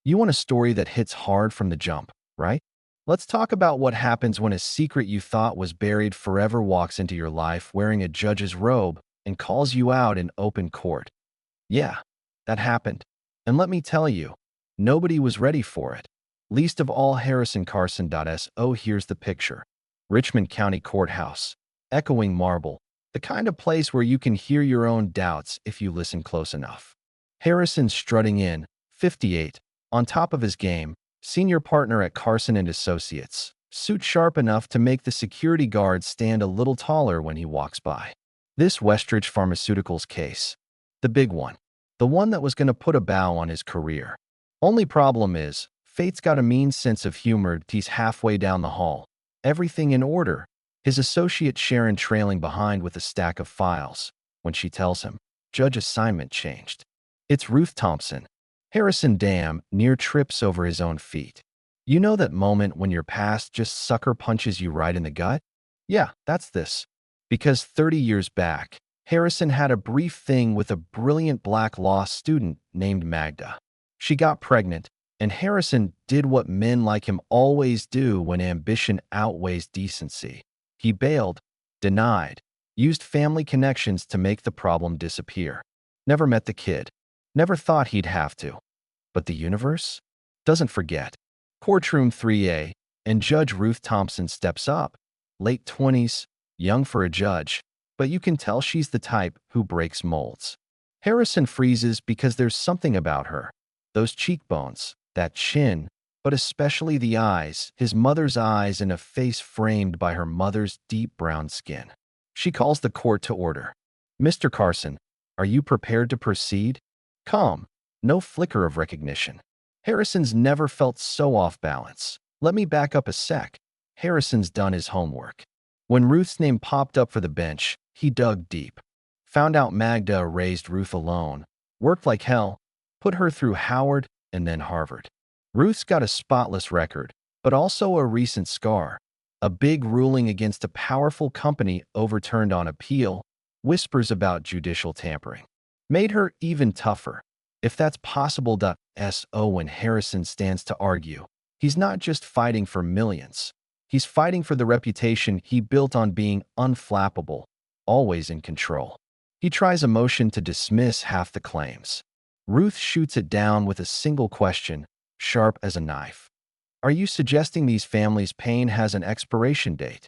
You want a story that hits hard from the jump, right? Let's talk about what happens when a secret you thought was buried forever walks into your life wearing a judge's robe and calls you out in open court. Yeah, that happened. And let me tell you, nobody was ready for it. Least of all Harrison Carson.so. Here's the picture. Richmond County Courthouse. Echoing marble. The kind of place where you can hear your own doubts if you listen close enough. Harrison strutting in, 58, on top of his game, senior partner at Carson and Associates, suit sharp enough to make the security guard stand a little taller when he walks by. This Westridge Pharmaceuticals case. The big one. The one that was going to put a bow on his career. Only problem is, fate's got a mean sense of humor. He's halfway down the hall. Everything in order. His associate Sharon trailing behind with a stack of files. When she tells him, judge assignment changed. It's Ruth Thompson. Harrison damn near trips over his own feet. You know that moment when your past just sucker punches you right in the gut? Yeah, that's this. Because 30 years back, Harrison had a brief thing with a brilliant black law student named Magda. She got pregnant, and Harrison did what men like him always do when ambition outweighs decency. He bailed, denied, used family connections to make the problem disappear. Never met the kid. Never thought he'd have to. But the universe doesn't forget. Courtroom 3A, and Judge Ruth Thompson steps up. Late 20s, young for a judge, but you can tell she's the type who breaks molds. Harrison freezes because there's something about her. Those cheekbones, that chin, but especially the eyes, his mother's eyes in a face framed by her mother's deep brown skin. She calls the court to order. Mr. Carson, are you prepared to proceed? Calm, no flicker of recognition. Harrison's never felt so off balance. Let me back up a sec. Harrison's done his homework. When Ruth's name popped up for the bench, he dug deep. Found out Magda raised Ruth alone, worked like hell, put her through Howard and then Harvard. Ruth's got a spotless record, but also a recent scar. A big ruling against a powerful company overturned on appeal, whispers about judicial tampering. Made her even tougher. If that's possible. So when Harrison stands to argue, he's not just fighting for millions. He's fighting for the reputation he built on being unflappable, always in control. He tries a motion to dismiss half the claims. Ruth shoots it down with a single question, sharp as a knife. Are you suggesting these families' pain has an expiration date?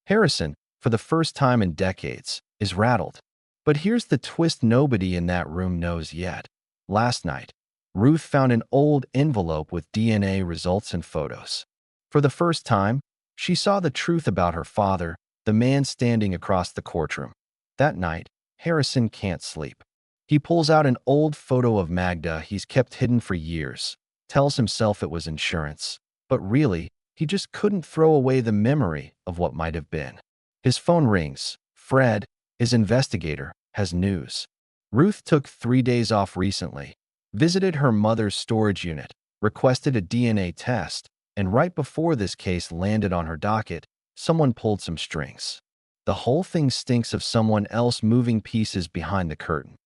Harrison, for the first time in decades, is rattled. But here's the twist nobody in that room knows yet. Last night, Ruth found an old envelope with DNA results and photos. For the first time, she saw the truth about her father, the man standing across the courtroom. That night, Harrison can't sleep. He pulls out an old photo of Magda he's kept hidden for years, tells himself it was insurance. But really, he just couldn't throw away the memory of what might have been. His phone rings. Fred, his investigator, has news. Ruth took 3 days off recently, visited her mother's storage unit, requested a DNA test, and right before this case landed on her docket, someone pulled some strings. The whole thing stinks of someone else moving pieces behind the curtain.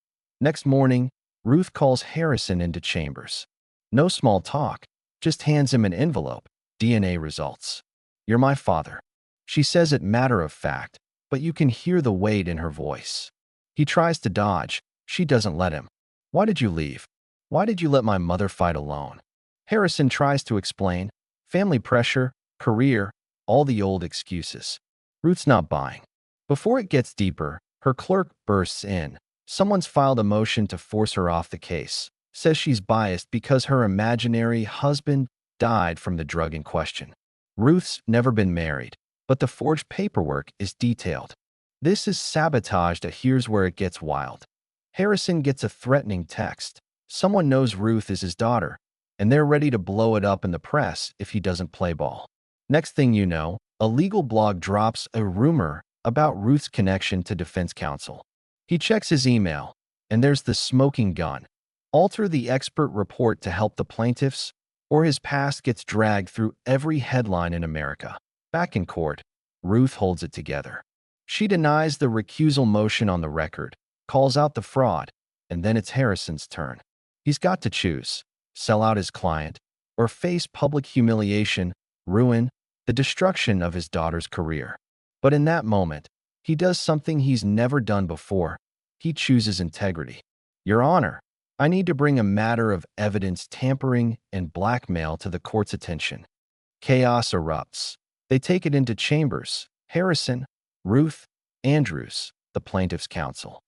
Next morning, Ruth calls Harrison into chambers. No small talk, just hands him an envelope, DNA results. You're my father. She says it matter of fact, but you can hear the weight in her voice. He tries to dodge. She doesn't let him. Why did you leave? Why did you let my mother fight alone? Harrison tries to explain. Family pressure, career, all the old excuses. Ruth's not buying. Before it gets deeper, her clerk bursts in. Someone's filed a motion to force her off the case. Says she's biased because her imaginary husband died from the drug in question. Ruth's never been married, but the forged paperwork is detailed. This is sabotaged. Here's where it gets wild. Harrison gets a threatening text. Someone knows Ruth is his daughter, and they're ready to blow it up in the press if he doesn't play ball. Next thing you know, a legal blog drops a rumor about Ruth's connection to defense counsel. He checks his email, and there's the smoking gun. Alter the expert report to help the plaintiffs, or his past gets dragged through every headline in America. Back in court, Ruth holds it together. She denies the recusal motion on the record, calls out the fraud, and then it's Harrison's turn. He's got to choose. sell out his client, or face public humiliation, ruin, the destruction of his daughter's career. But in that moment, he does something he's never done before. He chooses integrity. Your Honor, I need to bring a matter of evidence tampering and blackmail to the court's attention. Chaos erupts. They take it into chambers. Harrison, Ruth, Andrews, the plaintiff's counsel.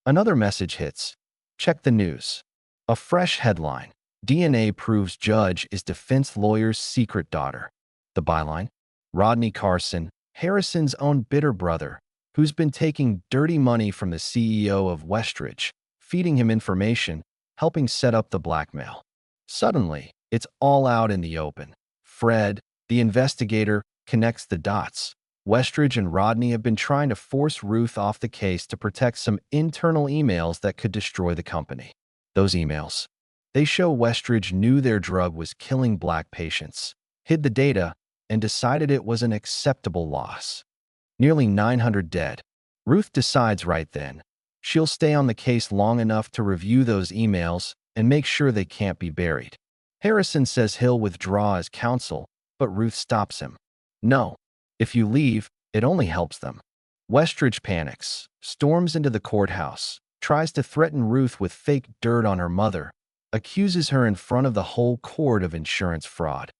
Another message hits. Check the news. A fresh headline. DNA proves judge is defense lawyer's secret daughter. The byline. Rodney Carson, Harrison's own bitter brother, who's been taking dirty money from the CEO of Westridge, feeding him information, helping set up the blackmail. Suddenly, it's all out in the open. Fred, the investigator, connects the dots. Westridge and Rodney have been trying to force Ruth off the case to protect some internal emails that could destroy the company. Those emails. They show Westridge knew their drug was killing Black patients, hid the data, and decided it was an acceptable loss. Nearly 900 dead. Ruth decides right then. She'll stay on the case long enough to review those emails and make sure they can't be buried. Harrison says he'll withdraw as counsel, but Ruth stops him. No. If you leave, it only helps them. Westridge panics, storms into the courthouse, tries to threaten Ruth with fake dirt on her mother, accuses her in front of the whole court of insurance fraud,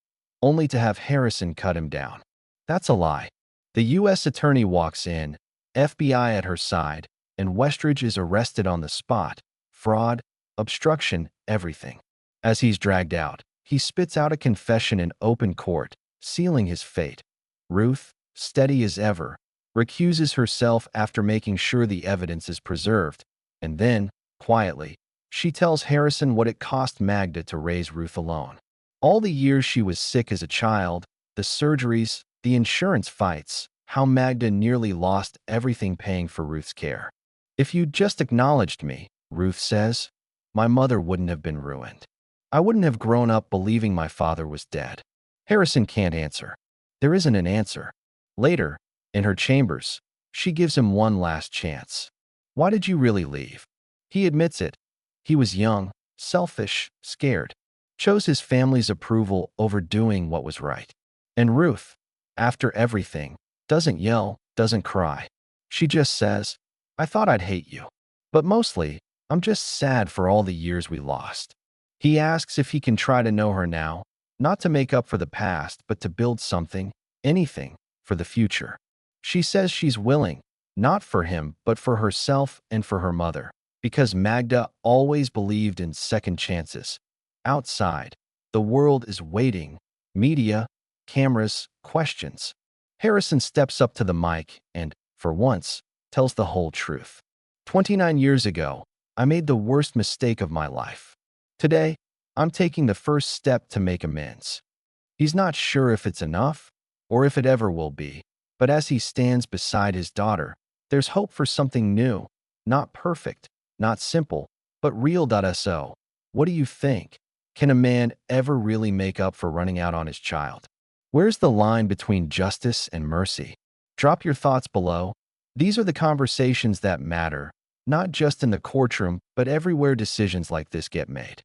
only to have Harrison cut him down. That's a lie. The U.S. attorney walks in, FBI at her side, and Westridge is arrested on the spot. Fraud, obstruction, everything. As he's dragged out, he spits out a confession in open court, sealing his fate. Ruth, steady as ever, recuses herself after making sure the evidence is preserved, and then, quietly, she tells Harrison what it cost Magda to raise Ruth alone. All the years she was sick as a child, the surgeries, the insurance fights, how Magda nearly lost everything paying for Ruth's care. If you'd just acknowledged me, Ruth says, my mother wouldn't have been ruined. I wouldn't have grown up believing my father was dead. Harrison can't answer. There isn't an answer. Later, in her chambers, she gives him one last chance. Why did you really leave? He admits it. He was young, selfish, scared. Chose his family's approval over doing what was right. And Ruth, after everything, doesn't yell, doesn't cry. She just says, I thought I'd hate you. But mostly, I'm just sad for all the years we lost. He asks if he can try to know her now, not to make up for the past, but to build something, anything, for the future. She says she's willing, not for him, but for herself and for her mother, because Magda always believed in second chances. Outside, the world is waiting. Media, cameras, questions. Harrison steps up to the mic and, for once, tells the whole truth. 29 years ago, I made the worst mistake of my life. Today, I'm taking the first step to make amends. He's not sure if it's enough or if it ever will be, but as he stands beside his daughter, there's hope for something new, not perfect, not simple, but real. So, what do you think? Can a man ever really make up for running out on his child? Where's the line between justice and mercy? Drop your thoughts below. These are the conversations that matter, not just in the courtroom, but everywhere decisions like this get made.